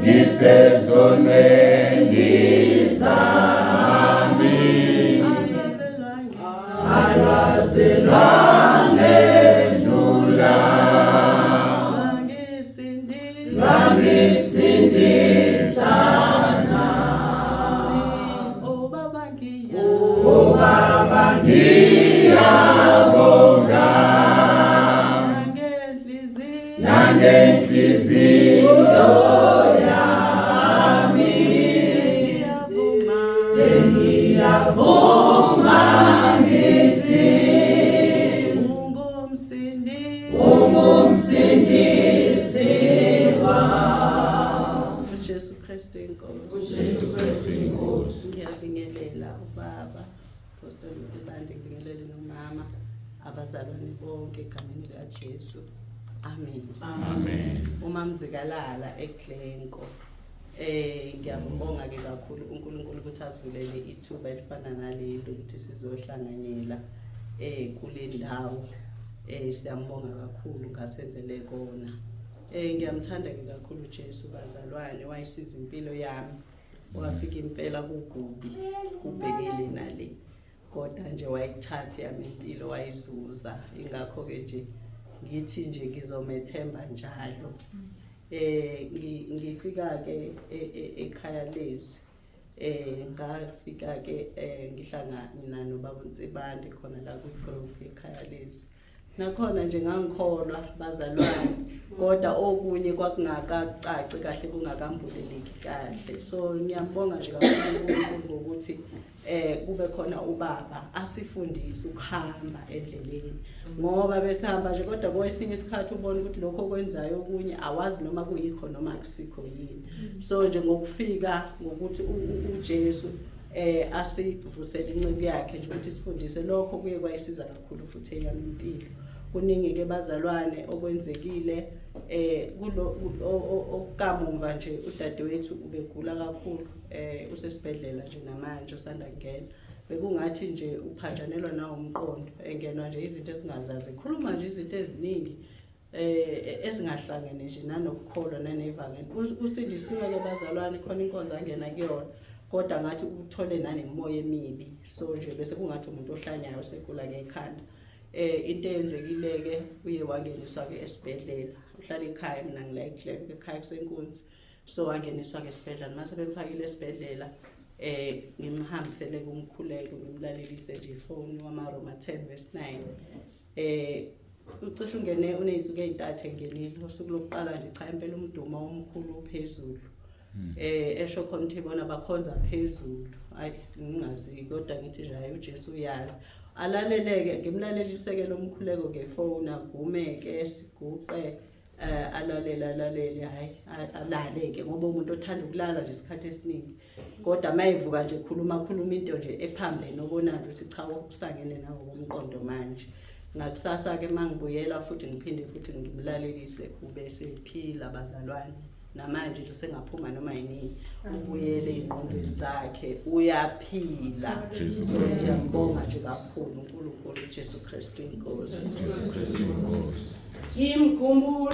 ngisezonweni zami akazelwane dlula langisindisana Baba ngiyabonga nangenhliziyo yami sengiyavuma ngithi ungumsindisi wami uJesu Kristu inkosi ngiyabingelela ubaba Apostle Mtsibande, ngibingelele nomama abazalwane bonke egameni likaJesu. Amen. Umamzikalala eGlenco. Ngiyabonga ke kakhulu uNkulunkulu ukuthi asivulele ithuba elifana naleli ukuthi sizohlanganyela kule ndawo. Siyambonga kakhulu ngasenzele kona. Ngiyamthanda ke kakhulu uJesu bazalwane, wayisiza impilo yami. Wafika impela kugubi kubhekele nale. Kodwa nje wayithatha yami impilo wayizuza, ingakho ke nje ngithi nje ngizomethemba njalo. Ngifika ke ekhaya lezi ngafika ke ngihlangana nobaba Ntsibande khona la ku group ekhaya lezi. Nakhona nje ngangikholwa bazalwane, kodwa okunye kwakungakacaci kahle, kungakambuleleki kahle. So ngiyambonga nje kakhulu ngokuthi kube khona ubaba asifundise ukuhamba endleleni, ngoba besihamba nje kodwa kwesinye isikhathi ubona ukuthi lokho okwenzayo okunye awazi noma kuyikho noma akusikho yini. So nje ngokufika ngokuthi uJesu asivusele incebo yakhe nje ukuthi sifundise lokho, kuye kwayisiza kakhulu futhi eyami impilo. Kuningi ke bazalwane okwenzekile okukamumva nje udadewethu ubegula kakhulu, usesibhedlela nje namanje usanda kungena. Bekungathi nje uphanjanelwa nawo umqondo, engenwa nje izinto esingazazi, khuluma nje izinto eziningi ezingahlangene nje nanokukholwa nanevangeli. Usindisiwe ke bazalwane, khona inkonzo angena kuyona, kodwa ngathi uthole nanemoya emibi. So nje bese kungathi umuntu ohlanyayo segula ngekhanda. Into eyenzekile ke uye wangeniswa ke esibhedlela. Uhlala ekhaya, mina ngila eGlenco ekhaya kusenkunzi. So wangeniswa ke esibhedlela, mase bemfakile esibhedlela ngimhambisele kumkhuleko, ngimlalelise nje ifoni wama-Roma 10:9. Ucishe ungene uneyinsuku ezintathu engenile. Usuku lokuqala nje cha impela umdumo omkhulu uphezulu. Esho khona ukuthi bona bakhonza phezulu. Hayi ngingazi, kodwa ngithi nje hayi uJesu uyazi. Alaleleke, ngimlalelise lo mkhuleko ngefoni, avumeke siguqe, alalele hayi alaleke, ngoba umuntu othanda ukulala nje isikhathi esiningi. Kodwa mayivuka nje khuluma into nje ephambene obona nje ukuthi cha usangene nawo ngomqondo manje. Ngakusasa ke mangibuyela futhi ngiphinde futhi ngimlalelise kube sephila bazalwane. Namanje nje sengaphuma noma yini, ubuyele ingqondo zakhe, uyaphila. Ngiyabonga nje kakhulu uNkulunkulu uJesu Kristu inkosi. Imkhumbulo